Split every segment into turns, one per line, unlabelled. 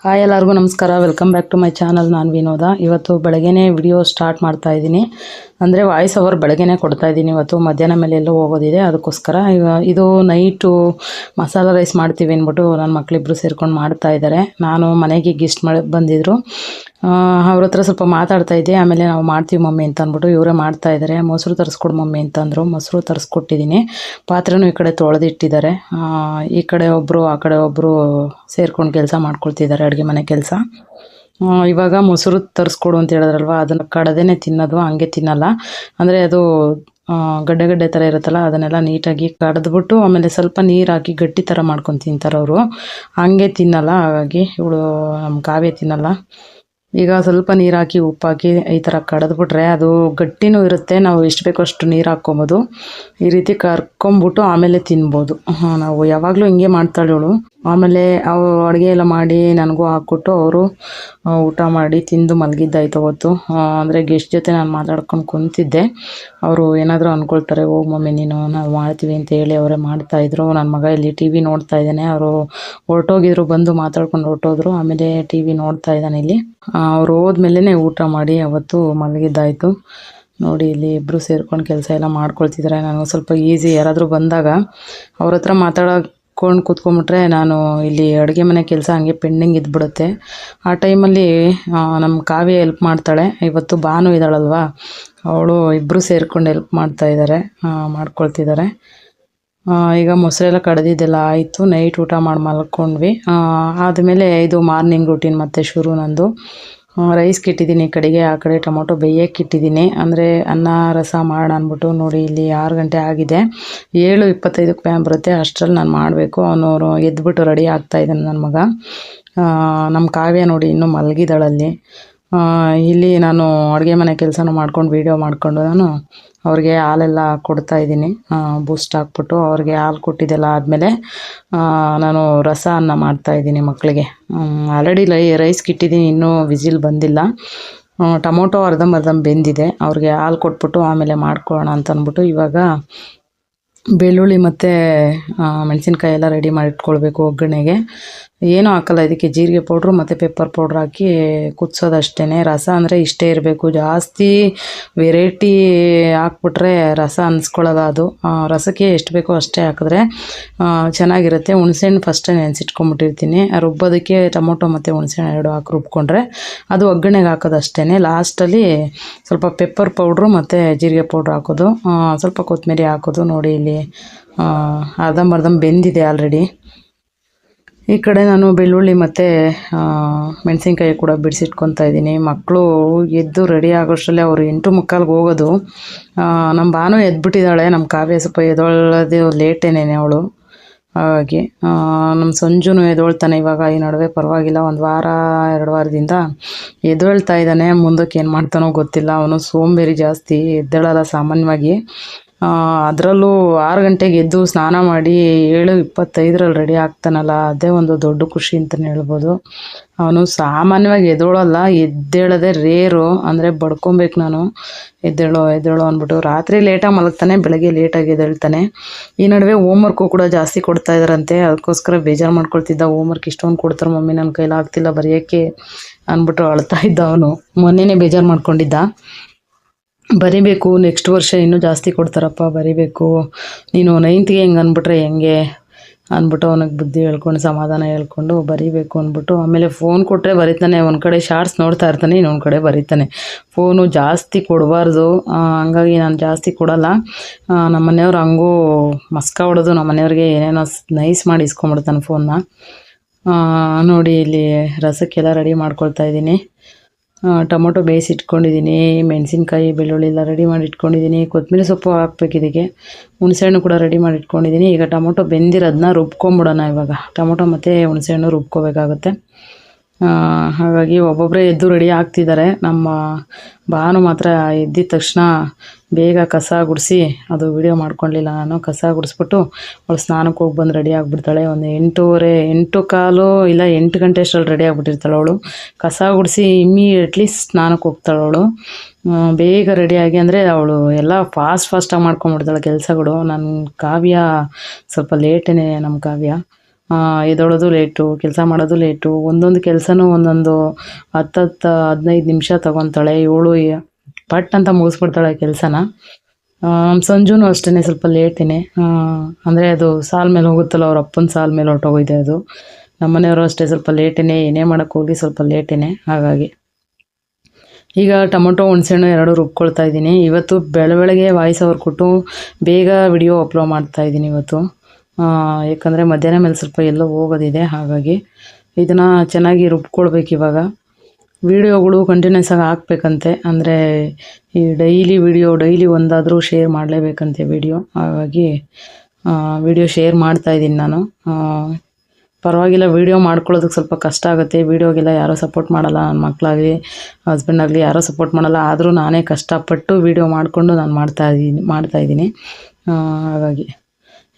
Hi ಎಲ್ಲರಿಗೂ ನಮಸ್ಕಾರ. Welcome back to my channel. ನಾನು ವಿನೋದ. ಇವತ್ತು ಬೆಳಗ್ಗೆನೇ ವಿಡಿಯೋ ಸ್ಟಾರ್ಟ್ ಮಾಡ್ತಾ ಇದ್ದೀನಿ. ಅಂದರೆ ವಾಯ್ಸ್ ಓವರ್ ಬೆಳಗ್ಗೆನೇ ಕೊಡ್ತಾ ಇದ್ದೀನಿ. ಇವತ್ತು ಮಧ್ಯಾಹ್ನ ಮೇಲೆ ಎಲ್ಲೋ ಹೋಗೋದಿದೆ, ಅದಕ್ಕೋಸ್ಕರ ಇದು ನೈಟು ಮಸಾಲ ರೈಸ್ ಮಾಡ್ತೀವಿ ಅಂದ್ಬಿಟ್ಟು ನನ್ನ ಮಕ್ಕಳಿಬ್ಬರು ಸೇರ್ಕೊಂಡು ಮಾಡ್ತಾ ಇದ್ದಾರೆ. ನಾನು ಮನೆಗೆ ಗೆಸ್ಟ್ ಬಂದಿದ್ದರು, ಅವ್ರ ಹತ್ರ ಸ್ವಲ್ಪ ಮಾತಾಡ್ತಾ ಇದ್ದೆ. ಆಮೇಲೆ ನಾವು ಮಾಡ್ತೀವಿ ಮಮ್ಮಿ ಅಂತ ಅಂದ್ಬಿಟ್ಟು ಇವರೇ ಮಾಡ್ತಾ ಇದ್ದಾರೆ. ಮೊಸರು ತರಿಸ್ಕೊಡು ಮಮ್ಮಿ ಅಂತಂದರು. ಮೊಸರು ತರಿಸ್ಕೊಟ್ಟಿದ್ದೀನಿ. ಪಾತ್ರೆನೂ ಈ ಕಡೆ ತೊಳೆದಿಟ್ಟಿದ್ದಾರೆ. ಈ ಕಡೆ ಒಬ್ಬರು ಆ ಕಡೆ ಒಬ್ಬರು ಸೇರ್ಕೊಂಡು ಕೆಲಸ ಮಾಡ್ಕೊಳ್ತಿದ್ದಾರೆ, ಅಡುಗೆ ಮನೆ ಕೆಲಸ. ಇವಾಗ ಮೊಸರು ತರಿಸ್ಕೊಡು ಅಂತ ಹೇಳಿದ್ರಲ್ವ, ಅದನ್ನು ಕಡದೇನೆ ತಿನ್ನೋದು, ಹಂಗೆ ತಿನ್ನಲ್ಲ. ಅಂದರೆ ಅದು ಗಡ್ಡೆ ಗಡ್ಡೆ ಥರ ಇರುತ್ತಲ್ಲ, ಅದನ್ನೆಲ್ಲ ನೀಟಾಗಿ ಕಡ್ದ್ಬಿಟ್ಟು ಆಮೇಲೆ ಸ್ವಲ್ಪ ನೀರು ಹಾಕಿ ಗಟ್ಟಿ ಥರ ಮಾಡ್ಕೊಂಡು ತಿಂತಾರೆ ಅವರು. ಹಂಗೆ ತಿನ್ನಲ್ಲ. ಹಾಗಾಗಿ ಇವಳು ನಮ್ಮ ಕಾವ್ಯ ತಿನ್ನಲ್ಲ. ಈಗ ಸ್ವಲ್ಪ ನೀರು ಹಾಕಿ ಉಪ್ಪು ಹಾಕಿ ಈ ಥರ ಕಡಿದ್ಬಿಟ್ರೆ ಅದು ಗಟ್ಟಿನೂ ಇರುತ್ತೆ. ನಾವು ಎಷ್ಟು ಬೇಕೋ ಅಷ್ಟು ನೀರು ಹಾಕ್ಕೊಬೋದು. ಈ ರೀತಿ ಕರ್ಕೊಂಬಿಟ್ಟು ಆಮೇಲೆ ತಿನ್ಬೋದು. ನಾವು ಯಾವಾಗಲೂ ಹಿಂಗೆ ಮಾಡ್ತಾಳೆ ಇವಳು. ಆಮೇಲೆ ಅವರು ಅಡುಗೆ ಎಲ್ಲ ಮಾಡಿ ನನಗೂ ಹಾಕ್ಕೊಟ್ಟು ಅವರು ಊಟ ಮಾಡಿ ತಿಂದು ಮಲಗಿದ್ದಾಯ್ತು ಅವತ್ತು. ಅಂದರೆ ಗೆಸ್ಟ್ ಜೊತೆ ನಾನು ಮಾತಾಡ್ಕೊಂಡು ಕುಂತಿದ್ದೆ. ಅವರು ಏನಾದರೂ ಅಂದ್ಕೊಳ್ತಾರೆ, ಹೋಗಿ ಮಮ್ಮಿ ನೀನು ನಾವು ಮಾಡ್ತೀವಿ ಅಂತ ಹೇಳಿ ಅವರೇ ಮಾಡ್ತಾಯಿದ್ರು. ನನ್ನ ಮಗ ಇಲ್ಲಿ ಟಿ ವಿ ನೋಡ್ತಾ ಇದ್ದಾನೆ. ಅವರು ಹೊರಟೋಗಿದ್ರು, ಬಂದು ಮಾತಾಡ್ಕೊಂಡು ಹೊರಟೋದ್ರು. ಆಮೇಲೆ ಟಿ ವಿ ನೋಡ್ತಾ ಇದ್ದಾನೆ ಇಲ್ಲಿ. ಅವ್ರು ಹೋದ್ಮೇಲೆ ಊಟ ಮಾಡಿ ಅವತ್ತು ಮಲಗಿದ್ದಾಯಿತು. ನೋಡಿ ಇಲ್ಲಿ ಇಬ್ಬರು ಸೇರ್ಕೊಂಡು ಕೆಲಸ ಎಲ್ಲ ಮಾಡ್ಕೊಳ್ತಿದ್ದಾರೆ. ನನಗೆ ಸ್ವಲ್ಪ ಈಸಿ. ಯಾರಾದರೂ ಬಂದಾಗ ಅವ್ರ ಹತ್ರ ಮಾತಾಡ್ಕೊಂಡು ಕೂತ್ಕೊಂಡ್ಬಿಟ್ರೆ ನಾನು ಇಲ್ಲಿ ಅಡುಗೆ ಮನೆ ಕೆಲಸ ಹಂಗೆ ಪೆಂಡಿಂಗ್ ಇದ್ಬಿಡುತ್ತೆ. ಆ ಟೈಮಲ್ಲಿ ನಮ್ಮ ಕಾವ್ಯ ಹೆಲ್ಪ್ ಮಾಡ್ತಾಳೆ. ಇವತ್ತು ಭಾನು ಇದ್ದಾಳಲ್ವ, ಅವಳು ಇಬ್ಬರು ಸೇರ್ಕೊಂಡು ಹೆಲ್ಪ್ ಮಾಡ್ಕೊಳ್ತಿದ್ದಾರೆ. ಈಗ ಮೊಸರೆಲ್ಲ ಕಡ್ದಿದ್ದೆಲ್ಲ ಆಯಿತು. ನೈಟ್ ಊಟ ಮಾಡಿ ಮಲ್ಕೊಂಡ್ವಿ. ಆದಮೇಲೆ ಇದು ಮಾರ್ನಿಂಗ್ ರೂಟೀನ್ ಮತ್ತೆ ಶುರು ನಂದು. ರೈಸ್ ಇಟ್ಟಿದ್ದೀನಿ ಕಡೆಗೆ, ಆ ಕಡೆ ಟೊಮೊಟೊ ಬೇಯಕ್ಕೆ ಇಟ್ಟಿದ್ದೀನಿ. ಅಂದರೆ ಅನ್ನ ರಸ ಮಾಡೋಣ ಅಂದ್ಬಿಟ್ಟು. ನೋಡಿ ಇಲ್ಲಿ 6 ಗಂಟೆ ಆಗಿದೆ. 7:25ಕ್ಕೆ ವ್ಯಾನ್ ಬರುತ್ತೆ, ಅಷ್ಟರಲ್ಲಿ ನಾನು ಮಾಡಬೇಕು. ಅವನು ಎದ್ಬಿಟ್ಟು ರೆಡಿ ಆಗ್ತಾಯಿದ್ದಾನೆ ನನ್ನ ಮಗ. ನಮ್ಮ ಕಾವ್ಯ ನೋಡಿ ಇನ್ನೂ ಮಲಗಿದಾಳಲ್ಲಿ. ಇಲ್ಲಿ ನಾನು ಅಡುಗೆ ಮನೆ ಕೆಲಸನೂ ಮಾಡ್ಕೊಂಡು ವೀಡಿಯೋ ಮಾಡಿಕೊಂಡು ನಾನು ಅವ್ರಿಗೆ ಹಾಲೆಲ್ಲ ಕೊಡ್ತಾಯಿದ್ದೀನಿ. ಬೂಸ್ಟ್ ಹಾಕ್ಬಿಟ್ಟು ಅವ್ರಿಗೆ ಹಾಲು ಕೊಟ್ಟಿದ್ದೆಲ್ಲ ಆದಮೇಲೆ ನಾನು ರಸ ಅನ್ನ ಮಾಡ್ತಾಯಿದ್ದೀನಿ ಮಕ್ಕಳಿಗೆ. ಆಲ್ರೆಡಿ ರೈಸ್ ಇಟ್ಟಿದ್ದೀನಿ, ಇನ್ನೂ ವಿಸಿಲ್ ಬಂದಿಲ್ಲ. ಟೊಮೊಟೊ ಅರ್ಧಂಬರ್ಧ ಬೆಂದಿದೆ. ಅವ್ರಿಗೆ ಹಾಲು ಕೊಟ್ಬಿಟ್ಟು ಆಮೇಲೆ ಮಾಡ್ಕೊಳ್ಳೋಣ ಅಂತ ಅಂದ್ಬಿಟ್ಟು ಇವಾಗ ಬೆಳ್ಳುಳ್ಳಿ ಮತ್ತು ಮೆಣಸಿನ್ಕಾಯಿ ಎಲ್ಲ ರೆಡಿ ಮಾಡಿ ಇಟ್ಕೊಳ್ಬೇಕು ಒಗ್ಗರಣೆಗೆ. ಏನೂ ಹಾಕಲ್ಲ ಇದಕ್ಕೆ, ಜೀರಿಗೆ ಪೌಡ್ರು ಮತ್ತು ಪೆಪ್ಪರ್ ಪೌಡ್ರ್ ಹಾಕಿ ಕುದಿಸೋದಷ್ಟೇ. ರಸ ಅಂದರೆ ಇಷ್ಟೇ ಇರಬೇಕು. ಜಾಸ್ತಿ ವೆರೈಟಿ ಹಾಕ್ಬಿಟ್ರೆ ರಸ ಅನ್ನಿಸ್ಕೊಳ್ಳೋಲ್ಲ ಅದು. ರಸಕ್ಕೆ ಎಷ್ಟು ಬೇಕೋ ಅಷ್ಟೇ ಹಾಕಿದ್ರೆ ಚೆನ್ನಾಗಿರುತ್ತೆ. ಹುಣಸೆಹಣ್ಣು ಫಸ್ಟೇ ನೆನೆಸಿಟ್ಕೊಂಬಿಟ್ಟಿರ್ತೀನಿ. ರುಬ್ಬೋದಕ್ಕೆ ಟೊಮೊಟೊ ಮತ್ತು ಹುಣಸೆಹಣ್ಣು 2 ಹಾಕಿ ರುಬ್ಕೊಂಡ್ರೆ ಅದು ಒಗ್ಗರಣೆಗೆ ಹಾಕೋದಷ್ಟೇ. ಲಾಸ್ಟಲ್ಲಿ ಸ್ವಲ್ಪ ಪೆಪ್ಪರ್ ಪೌಡ್ರು ಮತ್ತು ಜೀರಿಗೆ ಪೌಡ್ರ್ ಹಾಕೋದು, ಸ್ವಲ್ಪ ಕೊತ್ತಂಬರಿ ಹಾಕೋದು. ನೋಡಿ ಇಲ್ಲಿ ಅರ್ಧಂಬರ್ಧ ಬೆಂದಿದೆ ಆಲ್ರೆಡಿ. ಈ ಕಡೆ ನಾನು ಬೆಳ್ಳುಳ್ಳಿ ಮತ್ತು ಮೆಣಸಿನ್ಕಾಯಿ ಕೂಡ ಬಿಡಿಸಿಟ್ಕೊತಾ ಇದ್ದೀನಿ. ಮಕ್ಕಳು ಎದ್ದು ರೆಡಿ ಆಗೋಷ್ಟರಲ್ಲೇ ಅವರು 8:45ಗೆ ಹೋಗೋದು. ನಮ್ಮ ಭಾನು ಎದ್ಬಿಟ್ಟಿದ್ದಾಳೆ. ನಮ್ಮ ಕಾವ್ಯ ಸ್ವಲ್ಪ ಎದ್ದೊಳ್ಳೋದು ಲೇಟೇನೇ ಅವಳು. ಹಾಗಾಗಿ ನಮ್ಮ ಸಂಜುನು ಎದ್ದೊಳ್ತಾನೆ ಇವಾಗ. ಈ ನಡುವೆ ಪರವಾಗಿಲ್ಲ, 1 ವಾರ 2 ವಾರದಿಂದ ಎದ್ದೊಳ್ತಾ ಇದ್ದಾನೆ. ಮುಂದಕ್ಕೆ ಏನು ಮಾಡ್ತಾನೋ ಗೊತ್ತಿಲ್ಲ. ಅವನು ಸೋಂಬೇರಿ ಜಾಸ್ತಿ, ಎದ್ದೇಳಲ್ಲ ಸಾಮಾನ್ಯವಾಗಿ. ಅದರಲ್ಲೂ 6 ಗಂಟೆಗೆ ಎದ್ದು ಸ್ನಾನ ಮಾಡಿ 7:25ರಲ್ಲಿ ರೆಡಿ ಆಗ್ತಾನಲ್ಲ, ಅದೇ ಒಂದು ದೊಡ್ಡ ಖುಷಿ ಅಂತಲೇ ಹೇಳ್ಬೋದು. ಅವನು ಸಾಮಾನ್ಯವಾಗಿ ಎದ್ದೇಳಲ್ಲ, ಎದ್ದೇಳೋದೇ ರೇರು. ಅಂದರೆ ಬಡ್ಕೊಬೇಕು ನಾನು, ಎದ್ದೇಳೋ ಅಂದ್ಬಿಟ್ಟು. ರಾತ್ರಿ ಲೇಟಾಗಿ ಮಲಗ್ತಾನೆ, ಬೆಳಗ್ಗೆ ಲೇಟಾಗಿ ಎದ್ದೇಳ್ತಾನೆ. ಈ ನಡುವೆ ಹೋಮ್ವರ್ಕು ಕೂಡ ಜಾಸ್ತಿ ಕೊಡ್ತಾ ಇದ್ದಾರಂತೆ, ಅದಕ್ಕೋಸ್ಕರ ಬೇಜಾರು ಮಾಡ್ಕೊಳ್ತಿದ್ದ. ಹೋಮ್ವರ್ಕ್ ಇಷ್ಟೊಂದು ಕೊಡ್ತಾರೆ ಮಮ್ಮಿ, ನನ್ನ ಕೈಲಿ ಆಗ್ತಿಲ್ಲ ಬರೆಯೋಕ್ಕೆ ಅಂದ್ಬಿಟ್ಟು ಅಳ್ತಾ ಇದ್ದ ಅವನು. ಮೊನ್ನೆನೇ ಬೇಜಾರು ಮಾಡ್ಕೊಂಡಿದ್ದ. ಬರಿಬೇಕು, ನೆಕ್ಸ್ಟ್ ವರ್ಷ ಇನ್ನೂ ಜಾಸ್ತಿ ಕೊಡ್ತಾರಪ್ಪ, ಬರಿಬೇಕು, ನೀನು 9th ಹೆಂಗೆ ಅಂದ್ಬಿಟ್ರೆ ಹೆಂಗೆ ಅಂದ್ಬಿಟ್ಟು ಅವನಿಗೆ ಬುದ್ಧಿ ಹೇಳ್ಕೊಂಡು ಸಮಾಧಾನ ಹೇಳ್ಕೊಂಡು ಬರಿಬೇಕು ಅಂದ್ಬಿಟ್ಟು. ಆಮೇಲೆ ಫೋನ್ ಕೊಟ್ಟರೆ ಬರೀತಾನೆ. ಒಂದು ಕಡೆ ಶಾರ್ಟ್ಸ್ ನೋಡ್ತಾ ಇರ್ತಾನೆ, ಇನ್ನೊಂದು ಕಡೆ ಬರೀತಾನೆ. ಫೋನು ಜಾಸ್ತಿ ಕೊಡಬಾರ್ದು, ಹಂಗಾಗಿ ನಾನು ಜಾಸ್ತಿ ಕೊಡಲ್ಲ. ನಮ್ಮ ಮನೆಯವ್ರು ಹಂಗೂ ಮಸ್ಕ ಹೊಡೆದು ನಮ್ಮ ಮನೆಯವ್ರಿಗೆ ಏನೇನೋ ನೈಸ್ ಮಾಡಿ ಇಸ್ಕೊಂಬಿಡ್ತಾನೆ ಫೋನ್ನ. ನೋಡಿ ಇಲ್ಲಿ ರಸಕ್ಕೆಲ್ಲ ರೆಡಿ ಮಾಡ್ಕೊಳ್ತಾ ಇದ್ದೀನಿ. ಟೊಮೊಟೊ ಬೇಯಿಸಿಟ್ಕೊಂಡಿದ್ದೀನಿ, ಮೆಣಸಿನ್ಕಾಯಿ ಬೆಳ್ಳುಳ್ಳಿ ಎಲ್ಲ ರೆಡಿ ಮಾಡಿ ಇಟ್ಕೊಂಡಿದ್ದೀನಿ. ಕೊತ್ತಂಬರಿ ಸೊಪ್ಪು ಹಾಕ್ಬೇಕು ಇದಕ್ಕೆ. ಹುಣಸೆಹಣ್ಣು ಕೂಡ ರೆಡಿ ಮಾಡಿ ಇಟ್ಕೊಂಡಿದ್ದೀನಿ. ಈಗ ಟೊಮೊಟೊ ಬೆಂದಿರೋದನ್ನ ರುಬ್ಕೊಂಬಿಡೋಣ. ಇವಾಗ ಟೊಮೊಟೊ ಮತ್ತು ಹುಣಸೆಹಣ್ಣು ರುಬ್ಕೋಬೇಕಾಗುತ್ತೆ. ಹಾಗಾಗಿ ಒಬ್ಬೊಬ್ಬರೇ ಎದ್ದು ರೆಡಿ ಆಗ್ತಿದ್ದಾರೆ. ನಮ್ಮ ಭಾನು ಮಾತ್ರ ಎದ್ದಿದ ತಕ್ಷಣ ಬೇಗ ಕಸ ಗುಡಿಸಿ, ಅದು ವಿಡಿಯೋ ಮಾಡ್ಕೊಳ್ಳಿಲ್ಲ ನಾನು. ಕಸ ಗುಡಿಸ್ಬಿಟ್ಟು ಅವಳು ಸ್ನಾನಕ್ಕೆ ಹೋಗಿ ಬಂದು ರೆಡಿ ಆಗಿಬಿಡ್ತಾಳೆ. ಒಂದು 8:15 ಇಲ್ಲ 8 ಗಂಟೆ ಅಷ್ಟರಲ್ಲಿ ರೆಡಿ ಆಗಿಬಿಟ್ಟಿರ್ತಾಳೆ ಅವಳು. ಕಸ ಗುಡಿಸಿ ಇಮ್ಮಿಡಿಯೇಟ್ಲಿ ಸ್ನಾನಕ್ಕೆ ಹೋಗ್ತಾಳೆ ಅವಳು. ಬೇಗ ರೆಡಿಯಾಗಿ, ಅಂದರೆ ಅವಳು ಎಲ್ಲ ಫಾಸ್ಟಾಗಿ ಮಾಡ್ಕೊಂಬಿಡ್ತಾಳೆ ಕೆಲಸಗಳು. ನನ್ನ ಕಾವ್ಯ ಸ್ವಲ್ಪ ಲೇಟೇ. ನಮ್ಮ ಕಾವ್ಯ ಎದ್ದೇಳೋದು ಲೇಟು, ಕೆಲಸ ಮಾಡೋದು ಲೇಟು, ಒಂದೊಂದು ಕೆಲಸನೂ ಒಂದೊಂದು 10-15 ನಿಮಿಷ ತೊಗೊತಾಳೆ. ಪಟ್ ಅಂತ ಮುಗಿಸ್ಬಿಡ್ತಾಳೆ ಕೆಲಸನ. ಸಂಜುನೂ ಅಷ್ಟೇ ಸ್ವಲ್ಪ ಲೇಟೇನೆ, ಅಂದರೆ ಅದು ಸಾಲ ಮೇಲೆ ಹೋಗುತ್ತಲ್ಲ, ಅವ್ರ ಅಪ್ಪನ ಸಾಲ ಮೇಲೆ ಹೊರಟೋಗಿದೆ ಅದು. ನಮ್ಮನೆಯವರು ಅಷ್ಟೇ ಸ್ವಲ್ಪ ಲೇಟೇನೆ, ಏನೇ ಮಾಡೋಕ್ಕೆ ಹೋಗಿ ಸ್ವಲ್ಪ ಲೇಟೇನೆ. ಹಾಗಾಗಿ ಈಗ ಟೊಮೊಟೊ ಹುಣಸೆಹಣ್ಣು 2 ರುಬ್ಕೊಳ್ತಾ ಇದ್ದೀನಿ. ಇವತ್ತು ಬೆಳಗ್ಗೆ ವಾಯ್ಸ್ ಓವರ್ ಕೊಟ್ಟು ಬೇಗ ವಿಡಿಯೋ ಅಪ್ಲೋಡ್ ಮಾಡ್ತಾಯಿದ್ದೀನಿ ಇವತ್ತು. ಯಾಕಂದರೆ ಮಧ್ಯಾಹ್ನ ಮೇಲೆ ಸ್ವಲ್ಪ ಎಲ್ಲೋ ಹೋಗೋದಿದೆ. ಹಾಗಾಗಿ ಇದನ್ನು ಚೆನ್ನಾಗಿ ರುಬ್ಕೊಳ್ಬೇಕು. ಇವಾಗ ವೀಡಿಯೋಗಳು ಕಂಟಿನ್ಯೂಸ್ ಆಗಿ ಹಾಕ್ಬೇಕಂತೆ, ಅಂದರೆ ಈ ಡೈಲಿ ಒಂದಾದರೂ ಶೇರ್ ಮಾಡಲೇಬೇಕಂತೆ ವಿಡಿಯೋ. ಹಾಗಾಗಿ ವಿಡಿಯೋ ಶೇರ್ ಮಾಡ್ತಾಯಿದ್ದೀನಿ ನಾನು. ಪರವಾಗಿಲ್ಲ, ವೀಡಿಯೋ ಮಾಡ್ಕೊಳ್ಳೋದಕ್ಕೆ ಸ್ವಲ್ಪ ಕಷ್ಟ ಆಗುತ್ತೆ. ವೀಡಿಯೋಗೆಲ್ಲ ಯಾರೂ ಸಪೋರ್ಟ್ ಮಾಡಲ್ಲ, ನನ್ನ ಮಕ್ಕಳಾಗಲಿ ಹಸ್ಬೆಂಡ್ ಆಗಲಿ ಯಾರೂ ಸಪೋರ್ಟ್ ಮಾಡಲ್ಲ. ಆದರೂ ನಾನೇ ಕಷ್ಟಪಟ್ಟು ವೀಡಿಯೋ ಮಾಡಿಕೊಂಡು ನಾನು ಮಾಡ್ತಾಯಿದ್ದೀನಿ. ಹಾಗಾಗಿ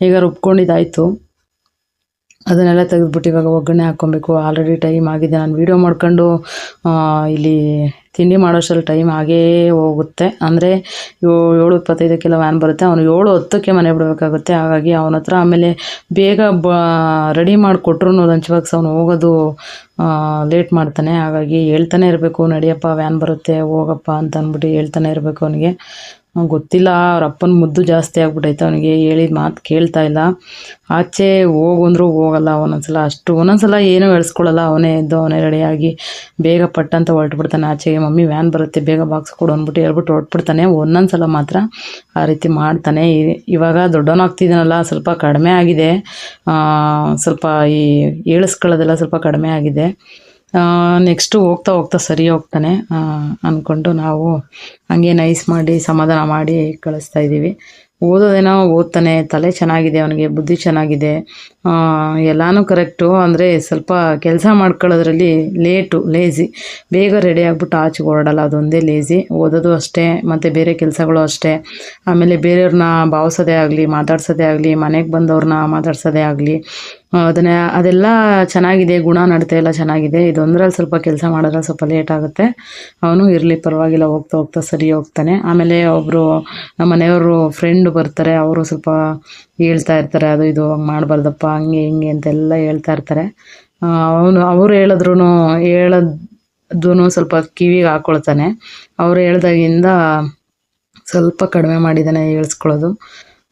ಈಗ ರುಬ್ಕೊಂಡಿದ್ದಾಯಿತು, ಅದನ್ನೆಲ್ಲ ತೆಗೆದುಬಿಟ್ಟು ಇವಾಗ ಒಗ್ಗರಣೆ ಹಾಕ್ಕೊಬೇಕು. ಆಲ್ರೆಡಿ ಟೈಮ್ ಆಗಿದೆ. ನಾನು ವೀಡಿಯೋ ಮಾಡ್ಕೊಂಡು ಇಲ್ಲಿ ತಿಂಡಿ ಮಾಡೋಷ್ಟರಲ್ಲಿ ಟೈಮ್ ಆಗೇ ಹೋಗುತ್ತೆ. ಅಂದರೆ 7:25 ವ್ಯಾನ್ ಬರುತ್ತೆ. ಅವನು 7:10 ಮನೆ ಬಿಡಬೇಕಾಗುತ್ತೆ. ಹಾಗಾಗಿ ಅವನ ಹತ್ರ ಆಮೇಲೆ ಬೇಗ ರೆಡಿ ಮಾಡಿಕೊಟ್ರು ಲಂಚ್ ಬಾಕ್ಸ್ ಅವನು ಹೋಗೋದು ಲೇಟ್ ಮಾಡ್ತಾನೆ. ಹಾಗಾಗಿ ಹೇಳ್ತಾನೆ ಇರಬೇಕು, ನಡಿಯಪ್ಪ ವ್ಯಾನ್ ಬರುತ್ತೆ ಹೋಗಪ್ಪ ಅಂತ ಅಂದ್ಬಿಟ್ಟು ಹೇಳ್ತಾನೆ ಇರಬೇಕು ಅವನಿಗೆ. ಗೊತ್ತಿಲ್ಲ, ಅವ್ರ ಅಪ್ಪನ ಮುದ್ದು ಜಾಸ್ತಿ ಆಗ್ಬಿಟ್ಟೈತೆ ಅವನಿಗೆ. ಹೇಳಿದ ಮಾತು ಕೇಳ್ತಾ ಇಲ್ಲ. ಆಚೆ ಹೋಗಂದ್ರೂ ಹೋಗಲ್ಲ ಒಂದೊಂದ್ಸಲ ಏನೂ ಹೇಳ್ಸ್ಕೊಳ್ಳಲ್ಲ. ಅವನೇ ಎದ್ದು ಅವನೇ ರೆಡಿಯಾಗಿ ಬೇಗ ಪಟ್ಟಂತ ಹೊರಟ್ಬಿಡ್ತಾನೆ ಆಚೆಗೆ. ಮಮ್ಮಿ ವ್ಯಾನ್ ಬರುತ್ತೆ ಬೇಗ ಬಾಕ್ಸ್ ಕೊಡು ಅಂದ್ಬಿಟ್ಟು ಹೇಳ್ಬಿಟ್ಟು ಹೊರಟ್ಬಿಡ್ತಾನೆ. ಒಂದೊಂದ್ಸಲ ಮಾತ್ರ ಆ ರೀತಿ ಮಾಡ್ತಾನೆ. ಇವಾಗ ದೊಡ್ಡವನಾಗ್ತಿದ್ದಾನಲ್ಲ, ಸ್ವಲ್ಪ ಕಡಿಮೆ ಆಗಿದೆ. ಸ್ವಲ್ಪ ಈ ಹೇಳಿಸ್ಕೊಳ್ಳೋದೆಲ್ಲ ಸ್ವಲ್ಪ ಕಡಿಮೆ ಆಗಿದೆ. ನೆಕ್ಸ್ಟು ಹೋಗ್ತಾ ಸರಿ ಹೋಗ್ತಾನೆ ಅಂದ್ಕೊಂಡು ನಾವು ಹಂಗೆ ನೈಸ್ ಮಾಡಿ ಸಮಾಧಾನ ಮಾಡಿ ಕಳಿಸ್ತಾ ಇದ್ದೀವಿ. ಓದೋದೇನೋ ಓದ್ತಾನೆ, ತಲೆ ಚೆನ್ನಾಗಿದೆ ಅವನಿಗೆ, ಬುದ್ಧಿ ಚೆನ್ನಾಗಿದೆ, ಎಲ್ಲನೂ ಕರೆಕ್ಟು. ಅಂದರೆ ಸ್ವಲ್ಪ ಕೆಲಸ ಮಾಡ್ಕೊಳ್ಳೋದ್ರಲ್ಲಿ ಲೇಜಿ. ಬೇಗ ರೆಡಿ ಆಗಿಬಿಟ್ಟು ಆಚೆಗೆ ಹೊರಡಲ್ಲ, ಅದೊಂದೇ ಲೇಜಿ. ಓದೋದು ಅಷ್ಟೇ, ಮತ್ತು ಬೇರೆ ಕೆಲಸಗಳು ಅಷ್ಟೇ. ಆಮೇಲೆ ಬೇರೆಯವ್ರನ್ನ ಭಾವಿಸೋದೇ ಆಗಲಿ, ಮಾತಾಡ್ಸೋದೇ ಆಗಲಿ, ಮನೆಗೆ ಬಂದವ್ರನ್ನ ಮಾತಾಡ್ಸೋದೇ ಆಗಲಿ, ಅದೆಲ್ಲ ಚೆನ್ನಾಗಿದೆ. ಗುಣ ನಡತೆ ಎಲ್ಲ ಚೆನ್ನಾಗಿದೆ. ಇದೊಂದರಲ್ಲಿ ಸ್ವಲ್ಪ ಕೆಲಸ ಮಾಡೋದ್ರಲ್ಲಿ ಸ್ವಲ್ಪ ಲೇಟ್ ಆಗುತ್ತೆ. ಅವನು ಇರಲಿ ಪರವಾಗಿಲ್ಲ, ಹೋಗ್ತಾ ಸರಿ ಹೋಗ್ತಾನೆ. ಆಮೇಲೆ ಒಬ್ಬರು ನಮ್ಮ ಮನೆಯವರು ಫ್ರೆಂಡ್ ಬರ್ತಾರೆ, ಅವರು ಸ್ವಲ್ಪ ಹೇಳ್ತಾ ಇರ್ತಾರೆ, ಅದು ಇದು ಹಂಗೆ ಮಾಡಬಾರ್ದಪ್ಪ, ಹಂಗೆ ಹಿಂಗೆ ಅಂತೆಲ್ಲ ಹೇಳ್ತಾ ಇರ್ತಾರೆ. ಅವರು ಹೇಳೋದೂ ಸ್ವಲ್ಪ ಕಿವಿಗೆ ಹಾಕ್ಕೊಳ್ತಾನೆ. ಅವ್ರು ಹೇಳ್ದಾಗಿಂದ ಸ್ವಲ್ಪ ಕಡಿಮೆ ಮಾಡಿದ್ದಾನೆ ಹೇಳಿಸ್ಕೊಳ್ಳೋದು.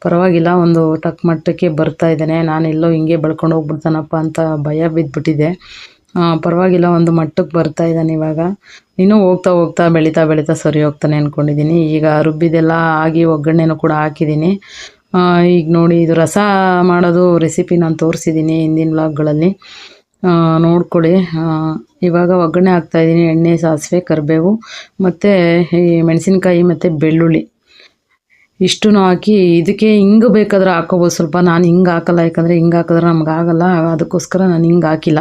ಪರವಾಗಿಲ್ಲ, ಒಂದು ತಕ್ಕ ಮಟ್ಟಕ್ಕೆ ಬರ್ತಾ ಇದ್ದಾನೆ. ನಾನೆಲ್ಲೋ ಹಿಂಗೆ ಬೆಳ್ಕೊಂಡು ಹೋಗ್ಬಿಡ್ತಾನಪ್ಪ ಅಂತ ಭಯ ಬಿದ್ದುಬಿಟ್ಟಿದೆ. ಪರವಾಗಿಲ್ಲ, ಒಂದು ಮಟ್ಟಕ್ಕೆ ಬರ್ತಾ ಇದ್ದಾನೆ ಇವಾಗ. ಇನ್ನೂ ಹೋಗ್ತಾ ಬೆಳೀತಾ ಸರಿ ಹೋಗ್ತಾನೆ ಅಂದ್ಕೊಂಡಿದ್ದೀನಿ. ಈಗ ರುಬ್ಬಿದೆಲ್ಲ ಆಗಿ ಒಗ್ಗರಣೆನೂ ಕೂಡ ಹಾಕಿದ್ದೀನಿ. ಈಗ ನೋಡಿ, ಇದು ರಸ ಮಾಡೋದು ರೆಸಿಪಿ ನಾನು ತೋರಿಸಿದ್ದೀನಿ ಹಿಂದಿನ ವ್ಲಾಗ್ಗಳಲ್ಲಿ, ನೋಡ್ಕೊಳ್ಳಿ. ಇವಾಗ ಒಗ್ಗರಣೆ ಹಾಕ್ತಾಯಿದ್ದೀನಿ. ಎಣ್ಣೆ, ಸಾಸಿವೆ, ಕರಿಬೇವು ಮತ್ತು ಈ ಮೆಣಸಿನ್ಕಾಯಿ ಮತ್ತು ಬೆಳ್ಳುಳ್ಳಿ ಇಷ್ಟೂ ಹಾಕಿ, ಇದಕ್ಕೆ ಹಿಂಗೆ ಬೇಕಾದ್ರೆ ಹಾಕೋಬೋದು ಸ್ವಲ್ಪ. ನಾನು ಹಿಂಗೆ ಹಾಕಲ್ಲ, ಯಾಕಂದರೆ ಹಿಂಗೆ ಹಾಕಿದ್ರೆ ನಮಗಾಗಲ್ಲ, ಅದಕ್ಕೋಸ್ಕರ ನಾನು ಹಿಂಗೆ ಹಾಕಿಲ್ಲ.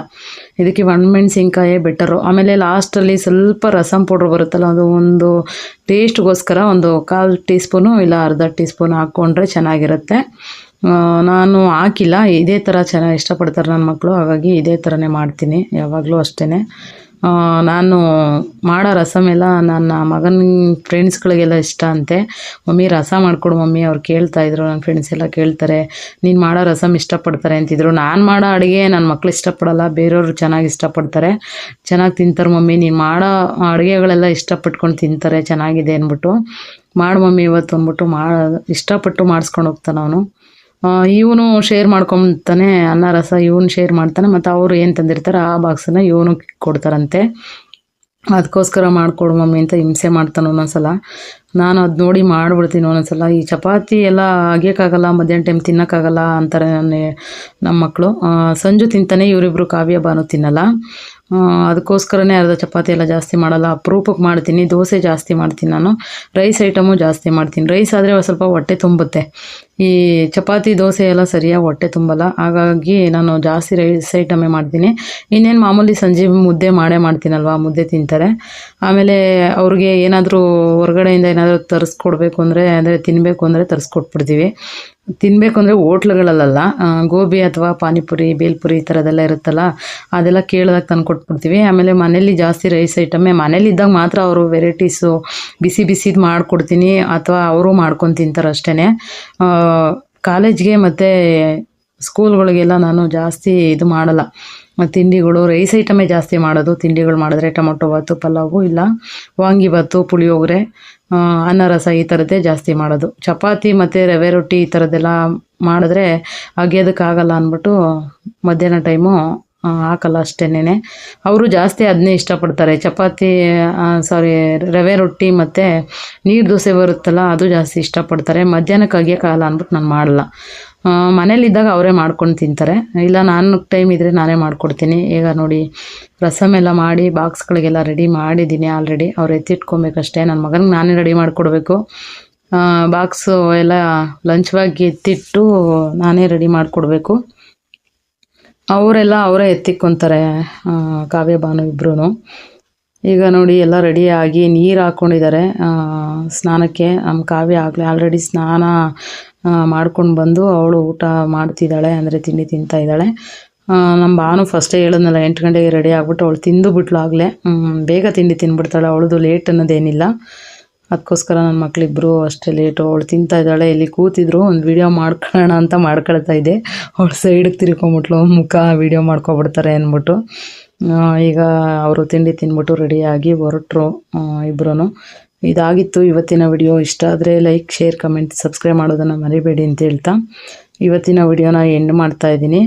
ಇದಕ್ಕೆ ಒಣಮೆಣ್ಸಿನ್ಕಾಯೇ ಬೆಟರು. ಆಮೇಲೆ ಲಾಸ್ಟಲ್ಲಿ ಸ್ವಲ್ಪ ರಸಮ್ ಪೌಡ್ರ್ ಬರುತ್ತಲ್ಲ, ಅದು ಒಂದು ಟೇಸ್ಟ್ಗೋಸ್ಕರ ಒಂದು 1/4 ಟೀ ಸ್ಪೂನು ಇಲ್ಲ ಅರ್ಧ ಟೀ ಸ್ಪೂನ್ ಹಾಕ್ಕೊಂಡ್ರೆ ಚೆನ್ನಾಗಿರುತ್ತೆ. ನಾನು ಹಾಕಿಲ್ಲ. ಇದೇ ಥರ ಚೆನ್ನಾಗಿ ಇಷ್ಟಪಡ್ತಾರೆ ನನ್ನ ಮಕ್ಕಳು, ಹಾಗಾಗಿ ಇದೇ ಥರನೇ ಮಾಡ್ತೀನಿ ಯಾವಾಗಲೂ ಅಷ್ಟೇ. ನಾನು ಮಾಡೋ ರಸಮೆಲ್ಲ ನನ್ನ ಮಗನ ಫ್ರೆಂಡ್ಸ್ಗಳಿಗೆಲ್ಲ ಇಷ್ಟ ಅಂತೆ. ಮಮ್ಮಿ ರಸ ಮಾಡಿಕೊಡು ಮಮ್ಮಿ, ಅವ್ರು ಕೇಳ್ತಾಯಿದ್ರು, ನನ್ನ ಫ್ರೆಂಡ್ಸ್ ಎಲ್ಲ ಕೇಳ್ತಾರೆ, ನೀನು ಮಾಡೋ ರಸಮ್ ಇಷ್ಟಪಡ್ತಾರೆ ಅಂತಿದ್ರು. ನಾನು ಮಾಡೋ ಅಡುಗೆ ನನ್ನ ಮಕ್ಳು ಇಷ್ಟಪಡಲ್ಲ, ಬೇರೆಯವರು ಚೆನ್ನಾಗಿ ಇಷ್ಟಪಡ್ತಾರೆ, ಚೆನ್ನಾಗಿ ತಿಂತಾರೆ ಮಮ್ಮಿ, ನೀನು ಮಾಡೋ ಅಡುಗೆಗಳೆಲ್ಲ ಇಷ್ಟಪಟ್ಕೊಂಡು ತಿಂತಾರೆ, ಚೆನ್ನಾಗಿದೆ ಅಂದ್ಬಿಟ್ಟು ಮಾಡು ಮಮ್ಮಿ ಇವತ್ತು ಅಂದ್ಬಿಟ್ಟು ಇಷ್ಟಪಟ್ಟು ಮಾಡಿಸ್ಕೊಂಡು ಹೋಗ್ತಾನೆ ಅವನು. ಇವನು ಶೇರ್ ಮಾಡ್ಕೊತಾನೆ, ಅನ್ನ ರಸ ಇವನು ಶೇರ್ ಮಾಡ್ತಾನೆ, ಮತ್ತು ಅವರು ಏನು ತಂದಿರ್ತಾರೆ ಆ ಬಾಕ್ಸನ್ನು ಇವನು ಕೊಡ್ತಾರಂತೆ. ಅದಕ್ಕೋಸ್ಕರ ಮಾಡಿಕೊಡು ಮಮ್ಮಿ ಅಂತ ಹಿಂಸೆ ಮಾಡ್ತಾನೆ ಒಂದೊಂದ್ಸಲ. ನಾನು ಅದು ನೋಡಿ ಮಾಡಿಬಿಡ್ತೀನಿ ಒಂದೊಂದ್ಸಲ. ಈ ಚಪಾತಿ ಎಲ್ಲ ಅಗಿಯೋಕ್ಕಾಗಲ್ಲ, ಮಧ್ಯಾಹ್ನ ಟೈಮ್ ತಿನ್ನೋಕ್ಕಾಗಲ್ಲ ಅಂತಾರೆ ನಮ್ಮ ಮಕ್ಕಳು. ಸಂಜು ತಿಂತಾನೆ, ಇವರಿಬ್ಬರು ಕಾವ್ಯ ಬಾನು ತಿನ್ನಲ್ಲ. ಅದಕ್ಕೋಸ್ಕರನೇ ಅರ್ಧ ಚಪಾತಿ ಎಲ್ಲ ಜಾಸ್ತಿ ಮಾಡಲ್ಲ, ಅಪರೂಪಕ್ಕೆ ಮಾಡ್ತೀನಿ. ದೋಸೆ ಜಾಸ್ತಿ ಮಾಡ್ತೀನಿ ನಾನು, ರೈಸ್ ಐಟಮು ಜಾಸ್ತಿ ಮಾಡ್ತೀನಿ. ರೈಸ್ ಆದರೆ ಸ್ವಲ್ಪ ಹೊಟ್ಟೆ ತುಂಬುತ್ತೆ, ಈ ಚಪಾತಿ ದೋಸೆ ಎಲ್ಲ ಸರಿಯಾಗಿ ಹೊಟ್ಟೆ ತುಂಬಲ್ಲ. ಹಾಗಾಗಿ ನಾನು ಜಾಸ್ತಿ ರೈಸ್ ಐಟಮೇ ಮಾಡ್ತೀನಿ. ಇನ್ನೇನು ಮಾಮೂಲಿ ಸಂಜೆ ಮುದ್ದೆ ಮಾಡ್ತೀನಲ್ವ, ಮುದ್ದೆ ತಿಂತಾರೆ. ಆಮೇಲೆ ಅವ್ರಿಗೆ ಏನಾದರೂ ಹೊರಗಡೆಯಿಂದ ಏನಾದರೂ ತರಿಸ್ಕೊಡ್ಬೇಕು ಅಂದರೆ ತಿನ್ನಬೇಕು ಅಂದರೆ ತರಿಸ್ಕೊಟ್ಬಿಡ್ತೀವಿ. ತಿನ್ನಬೇಕು ಅಂದರೆ ಹೋಟ್ಲುಗಳಲ್ಲ, ಗೋಬಿ ಅಥವಾ ಪಾನಿಪುರಿ, ಬೇಲ್ಪುರಿ ಈ ಥರದ್ದೆಲ್ಲ ಇರುತ್ತಲ್ಲ, ಅದೆಲ್ಲ ಕೇಳಿದಾಗ ತಂದು ಕೊಟ್ಬಿಡ್ತೀವಿ. ಆಮೇಲೆ ಮನೇಲಿ ಜಾಸ್ತಿ ರೈಸ್ ಐಟಮೇ, ಮನೇಲಿದ್ದಾಗ ಮಾತ್ರ ಅವರು ವೆರೈಟೀಸು ಬಿಸಿದು ಮಾಡಿಕೊಡ್ತೀನಿ, ಅಥವಾ ಅವರು ಮಾಡ್ಕೊಂಡು ತಿಂತಾರೆ ಅಷ್ಟೇ. ಕಾಲೇಜ್ಗೆ ಮತ್ತು ಸ್ಕೂಲ್ಗಳಿಗೆಲ್ಲ ನಾನು ಜಾಸ್ತಿ ಇದು ಮಾಡಲ್ಲ. ತಿಂಡಿಗಳು ರೈಸ್ ಐಟಮೇ ಜಾಸ್ತಿ ಮಾಡೋದು. ತಿಂಡಿಗಳು ಮಾಡಿದ್ರೆ ಟೊಮೊಟೊ ಬಾತು, ಪಲಾವು, ಇಲ್ಲ ವಾಂಗಿಬಾತು, ಪುಳಿಯೋಗರೆ, ಅನ್ನ ರಸ ಈ ಥರದ್ದೇ ಜಾಸ್ತಿ ಮಾಡೋದು. ಚಪಾತಿ ಮತ್ತು ರವೆ ರೊಟ್ಟಿ ಈ ಥರದ್ದೆಲ್ಲ ಮಾಡಿದ್ರೆ ಅಗೆಯೋದಕ್ಕಾಗಲ್ಲ ಅಂದ್ಬಿಟ್ಟು ಮಧ್ಯಾಹ್ನ ಟೈಮು ಹಾಕಲ್ಲ ಅಷ್ಟೇನೆ. ಅವರು ಜಾಸ್ತಿ ಅದನ್ನೇ ಇಷ್ಟಪಡ್ತಾರೆ. ಚಪಾತಿ ರವೆ ರೊಟ್ಟಿ ಮತ್ತು ನೀರು ದೋಸೆ ಬರುತ್ತಲ್ಲ ಅದು ಜಾಸ್ತಿ ಇಷ್ಟಪಡ್ತಾರೆ. ಮಧ್ಯಾಹ್ನಕ್ಕೆ ಅಗೆಯೋಕ್ಕಾಗಲ್ಲ ಅಂದ್ಬಿಟ್ಟು ನಾನು ಮಾಡಲ್ಲ. ಮನೇಲಿದ್ದಾಗ ಅವರೇ ಮಾಡ್ಕೊಂಡು ತಿಂತಾರೆ, ಇಲ್ಲ ನಾನು ಟೈಮ್ ಇದ್ದರೆ ನಾನೇ ಮಾಡಿಕೊಡ್ತೀನಿ. ಈಗ ನೋಡಿ ರಸಮ್ ಎಲ್ಲ ಮಾಡಿ ಬಾಕ್ಸ್ಗಳಿಗೆಲ್ಲ ರೆಡಿ ಮಾಡಿದ್ದೀನಿ ಆಲ್ರೆಡಿ. ಅವ್ರು ಎತ್ತಿಟ್ಕೊಬೇಕಷ್ಟೇ. ನನ್ನ ಮಗನಿಗೆ ನಾನೇ ರೆಡಿ ಮಾಡಿಕೊಡ್ಬೇಕು. ಬಾಕ್ಸು ಎಲ್ಲ ಲಂಚ್ ಬ್ಯಾಗ್ ಎತ್ತಿಟ್ಟು ನಾನೇ ರೆಡಿ ಮಾಡಿಕೊಡ್ಬೇಕು. ಅವರೇ ಎತ್ತಿಕ್ಕೊತಾರೆ, ಕಾವ್ಯ ಭಾನು ಇಬ್ಬರೂ. ಈಗ ನೋಡಿ ಎಲ್ಲ ರೆಡಿಯಾಗಿ ನೀರು ಹಾಕ್ಕೊಂಡಿದ್ದಾರೆ ಸ್ನಾನಕ್ಕೆ. ನಮ್ಮ ಕಾವ್ಯ ಆಲ್ರೆಡಿ ಸ್ನಾನ ಮಾಡ್ಕೊಂಡು ಬಂದು ಅವಳು ಊಟ ಮಾಡ್ತಿದ್ದಾಳೆ, ಅಂದರೆ ತಿಂಡಿ ತಿಂತಾ ಇದ್ದಾಳೆ. ನಮ್ಮ ಭಾನು ಫಸ್ಟೇ ಹೇಳಿದ್ನಲ್ಲ 8 ಗಂಟೆಗೆ ರೆಡಿ ಆಗ್ಬಿಟ್ಟು ಅವಳು ತಿಂದು ಬಿಟ್ಲು ಆಗಲೇ. ಬೇಗ ತಿಂಡಿ ತಿಂದ್ಬಿಡ್ತಾಳೆ, ಅವಳದು ಲೇಟ್ ಅನ್ನೋದೇನಿಲ್ಲ. ಅದಕ್ಕೋಸ್ಕರ ನನ್ನ ಮಕ್ಕಳಿಬ್ಬರು ಅಷ್ಟೇ ಲೇಟು. ಅವಳು ತಿಂತಾ ಇದ್ದಾಳೆ, ಇಲ್ಲಿ ಕೂತಿದ್ರು, ಒಂದು ವೀಡಿಯೋ ಮಾಡ್ಕೊಳ್ಳೋಣ ಅಂತ ಮಾಡ್ಕೊಳ್ತಾ ಇದ್ದೆ. ಅವಳು ಸೈಡಿಗೆ ತಿರ್ಕೊಂಬಿಟ್ಲು, ಮುಖ ವೀಡಿಯೋ ಮಾಡ್ಕೊಬಿಡ್ತಾರೆ ಅಂದ್ಬಿಟ್ಟು. ಈಗ ಅವರು ತಿಂಡಿ ತಿಂದ್ಬಿಟ್ಟು ರೆಡಿಯಾಗಿ ಹೊರಟರು ಇಬ್ಬರೂ. ಇದಾಗಿತ್ತು ಇವತ್ತಿನ ವಿಡಿಯೋ. ಇಷ್ಟ ಆದರೆ ಲೈಕ್, ಶೇರ್, ಕಮೆಂಟ್, ಸಬ್ಸ್ಕ್ರೈಬ್ ಮಾಡೋದನ್ನು ಮರಿಬೇಡಿ ಅಂತ ಹೇಳ್ತಾ ಇವತ್ತಿನ ವಿಡಿಯೋನ ಎಂಡ್ ಮಾಡ್ತಾಯಿದ್ದೀನಿ.